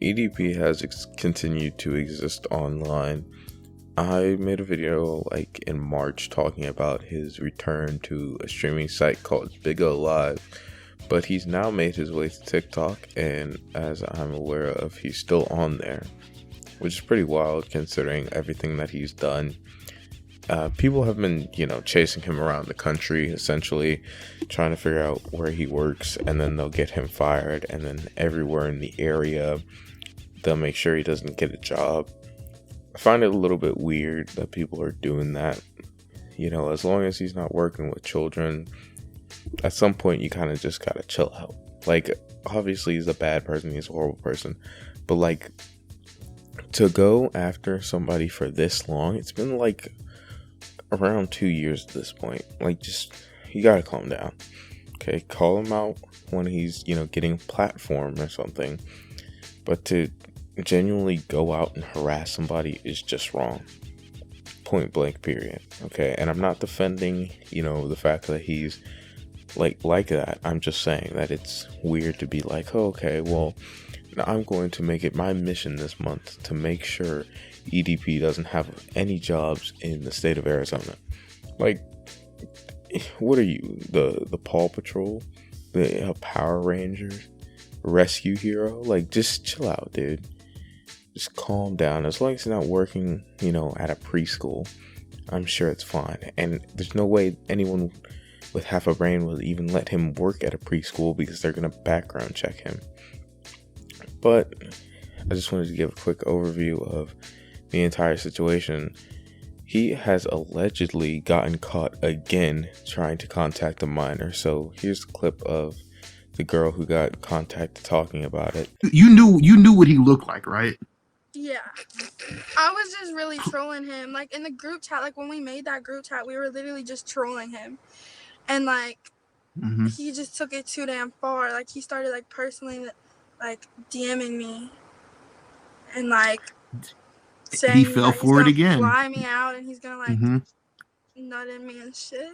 EDP has continued to exist online. I made a video like in March talking about his return to a streaming site called Big O Live, but he's now made his way to TikTok, and as I'm aware of, he's still on there, which is pretty wild considering everything that he's done. People have been, chasing him around the country, essentially trying to figure out where he works, and then they'll get him fired, and then everywhere in the area they'll make sure he doesn't get a job. I find it a little bit weird that people are doing that. As long as he's not working with children, at some point you kind of just gotta chill out. Like, obviously he's a bad person, he's a horrible person, but like, to go after somebody for this long, it's been like around 2 years at this point. Like, just, you gotta calm down. Okay, call him out when he's, getting a platform or something, but to genuinely go out and harass somebody is just wrong. Point blank, period. Okay, and I'm not defending, the fact that he's like that. I'm just saying that it's weird to be like, oh, okay, well, I'm going to make it my mission this month to make sure EDP doesn't have any jobs in the state of Arizona. Like, what are you, the Paw Patrol, the Power Rangers, rescue hero? Like, just chill out, dude. Just calm down. As long as you're not working, at a preschool, I'm sure it's fine. And there's no way anyone with half a brain will even let him work at a preschool because they're going to background check him. But I just wanted to give a quick overview of the entire situation. He has allegedly gotten caught again trying to contact a minor. So here's the clip of the girl who got contacted talking about it. You knew what he looked like, right? Yeah. I was just really trolling him. Like, in the group chat, like, when we made that group chat, we were literally just trolling him. And, like, he just took it too damn far. Like, he started, like, personally, like, DMing me. And, like, saying he fell for it again. Fly me out, and he's gonna, like, nut in me and shit.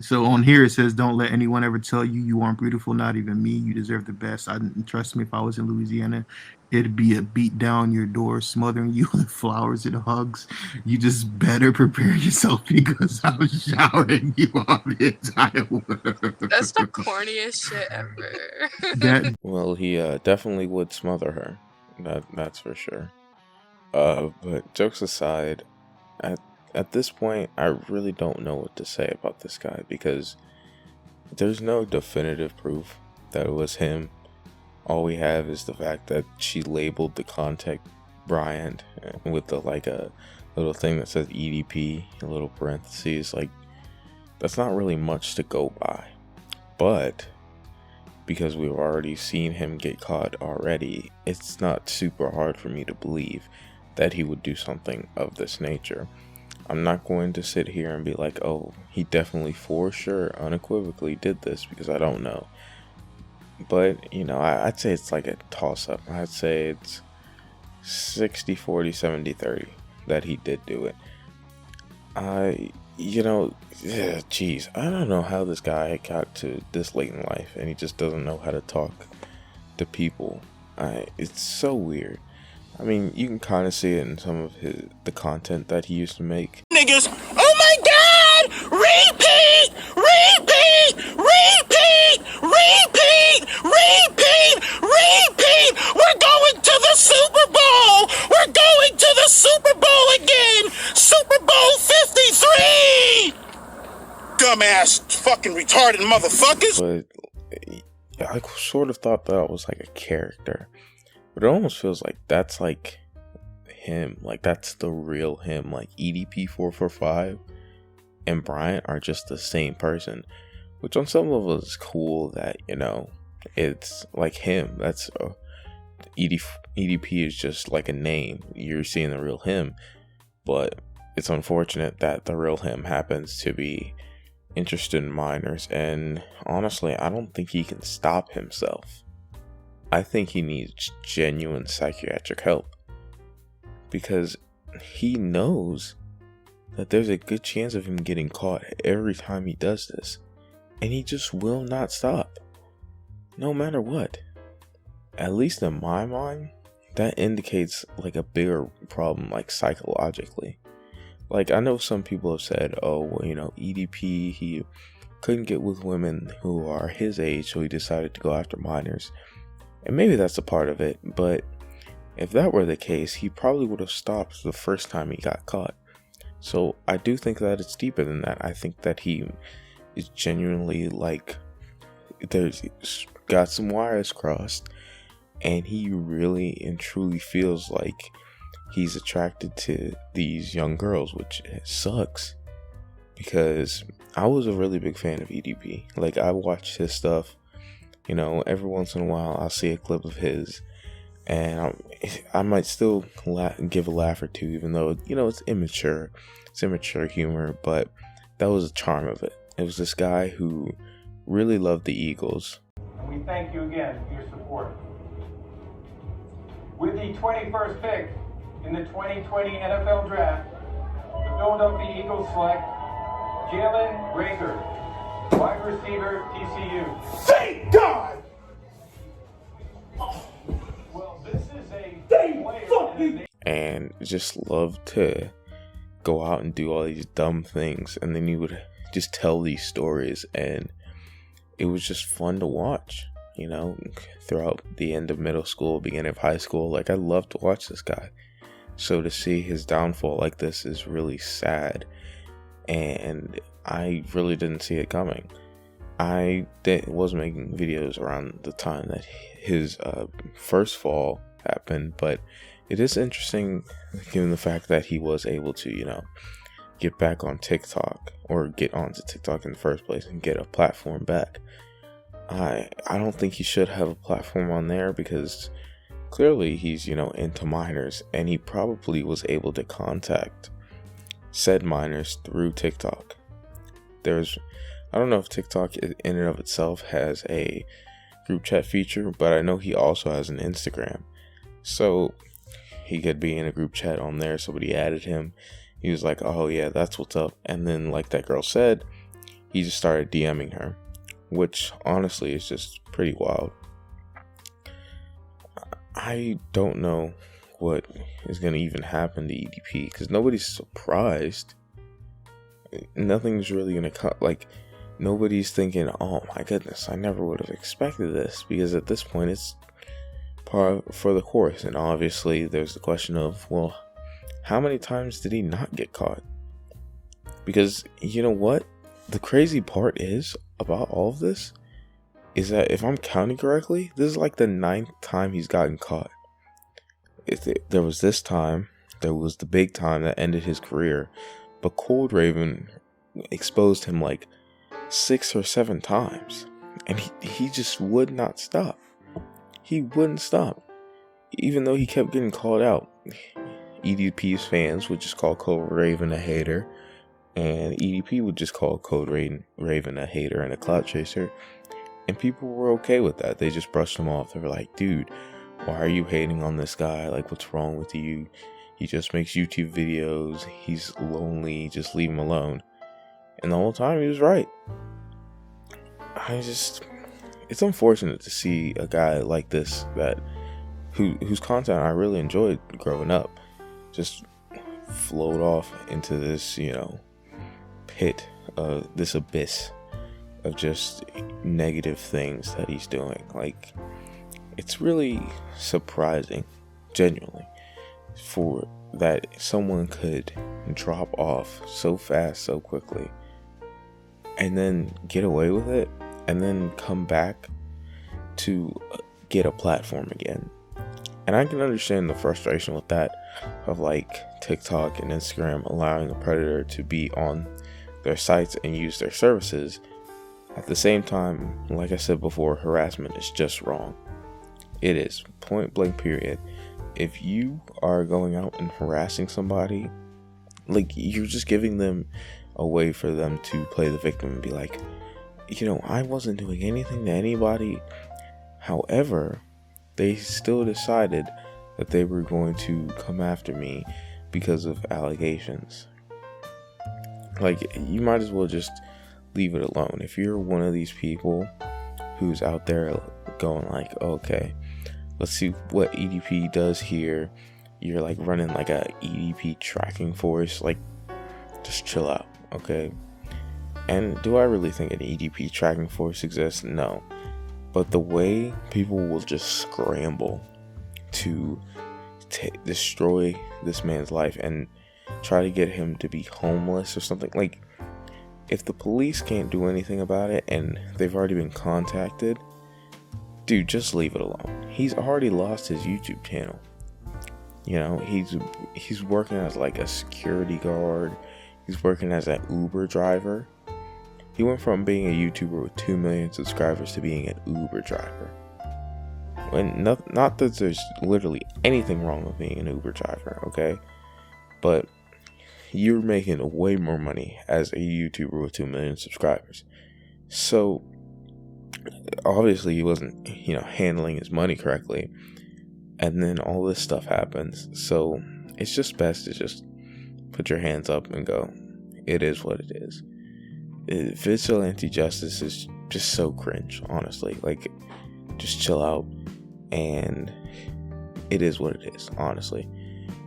So on here it says, don't let anyone ever tell you you aren't beautiful, not even me. You deserve the best. Trust me, if I was in Louisiana, it'd be a beat down your door, smothering you with flowers and hugs. You just better prepare yourself because I'm showering you on the entire world. That's the corniest shit ever. Well, he definitely would smother her. That's for sure. But jokes aside, at this point, I really don't know what to say about this guy because there's no definitive proof that it was him. All we have is the fact that she labeled the contact Bryant with a little thing that says EDP, a little parentheses. Like, that's not really much to go by. But because we've already seen him get caught already, it's not super hard for me to believe that he would do something of this nature. I'm not going to sit here and be like, oh, he definitely for sure unequivocally did this, because I don't know. But, I'd say it's like a toss-up. I'd say it's 60-40, 70-30 that he did do it. Geez, I don't know how this guy got to this late in life and he just doesn't know how to talk to people. It's so weird. I mean, you can kind of see it in some of the content that he used to make. Niggas, oh my God! Repeat! We're going to the Super Bowl! We're going to the Super Bowl again! Super Bowl 53! Dumbass fucking retarded motherfuckers! But I sort of thought that was like a character. But it almost feels like that's like him. Like, that's the real him. Like, Edp445 and Bryant are just the same person. Which on some level is cool that, it's like him. That's EDP is just like a name. You're seeing the real him. But it's unfortunate that the real him happens to be interested in minors. And honestly, I don't think he can stop himself. I think he needs genuine psychiatric help, because he knows that there's a good chance of him getting caught every time he does this, and he just will not stop, no matter what. At least in my mind, that indicates like a bigger problem, like psychologically. Like, I know some people have said, oh, well, you know, EDP, he couldn't get with women who are his age, so he decided to go after minors. And maybe that's a part of it, but if that were the case, he probably would have stopped the first time he got caught. So I do think that it's deeper than that. I think that he is genuinely like, there's got some wires crossed, and he really and truly feels like he's attracted to these young girls, which sucks, because I was a really big fan of EDP. Like, I watched his stuff, you know, every once in a while I'll see a clip of his, and I might still give a laugh or two, even though, you know, it's immature humor, but that was the charm of it. It was this guy who really loved the Eagles. And we thank you again for your support. With the 21st pick in the 2020 NFL Draft, the Philadelphia Eagles select Jalen reagor, wide receiver, TCU. Thank God! Well, this is a player and just loved to go out and do all these dumb things, and then he would just tell these stories, and it was just fun to watch, you know, throughout the end of middle school, beginning of high school. Like, I loved to watch this guy. So to see his downfall like this is really sad, and I really didn't see it coming. I was making videos around the time that his first fall happened, but it is interesting given the fact that he was able to, you know, get back on TikTok, or get onto TikTok in the first place and get a platform back. I don't think he should have a platform on there, because clearly he's, you know, into minors, and he probably was able to contact said minors through TikTok. I don't know if TikTok in and of itself has a group chat feature, but I know he also has an Instagram. So he could be in a group chat on there. Somebody added him. He was like, oh yeah, that's what's up. And then, like that girl said, he just started DMing her, which honestly is just pretty wild. I don't know what is going to even happen to EDP, because nobody's surprised. Nothing's really going to cut. Like, nobody's thinking, oh my goodness, I never would have expected this, because at this point it's par for the course. And obviously there's the question of, well, how many times did he not get caught? Because, you know what, the crazy part is about all of this is that, if I'm counting correctly, this is like the 9th time he's gotten caught. There was this time, there was the big time that ended his career, but Cold Raven exposed him like 6 or 7 times, and he just would not stop. He wouldn't stop, even though he kept getting called out. EDP's fans would just call Cold Raven a hater, and EDP would just call Cold Raven a hater and a clout chaser, and people were okay with that. They just brushed him off. They were like, dude, why are you hating on this guy? Like, what's wrong with you? He just makes YouTube videos. He's lonely. Just leave him alone. And the whole time he was right. It's unfortunate to see a guy like this, whose content I really enjoyed growing up, just float off into this, you know, pit, this abyss of just negative things that he's doing. Like, it's really surprising, genuinely, for that someone could drop off so fast, so quickly, and then get away with it, and then come back to get a platform again. And I can understand the frustration with that, of like TikTok and Instagram allowing a predator to be on their sites and use their services. At the same time, like I said before, harassment is just wrong. It is, point blank period. If you are going out and harassing somebody, like, you're just giving them a way for them to play the victim and be like, you know, I wasn't doing anything to anybody. However, they still decided that they were going to come after me because of allegations. Like, you might as well just leave it alone. If you're one of these people who's out there going like, okay, let's see what EDP does here. You're like running like a EDP tracking force. Like, just chill out, okay? And do I really think an EDP tracking force exists? No. But the way people will just scramble to destroy this man's life and try to get him to be homeless or something, like, if the police can't do anything about it and they've already been contacted, dude, just leave it alone. He's already lost his YouTube channel. You know, he's working as like a security guard. He's working as an Uber driver. He went from being a YouTuber with 2 million subscribers to being an Uber driver. And not that there's literally anything wrong with being an Uber driver, okay? But you're making way more money as a YouTuber with 2 million subscribers. So obviously he wasn't, handling his money correctly. And then all this stuff happens. So it's just best to just put your hands up and go, it is what it is. Vigilante justice is just so cringe, honestly. Like, just chill out. And it is what it is, honestly.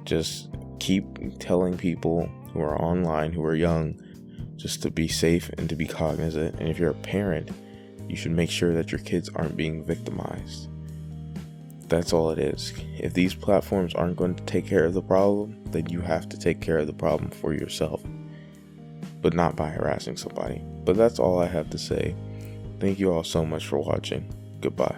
Just keep telling people who are online, who are young, just to be safe and to be cognizant. And if you're a parent, you should make sure that your kids aren't being victimized. That's all it is. If these platforms aren't going to take care of the problem, then you have to take care of the problem for yourself, but not by harassing somebody. But that's all I have to say. Thank you all so much for watching. Goodbye.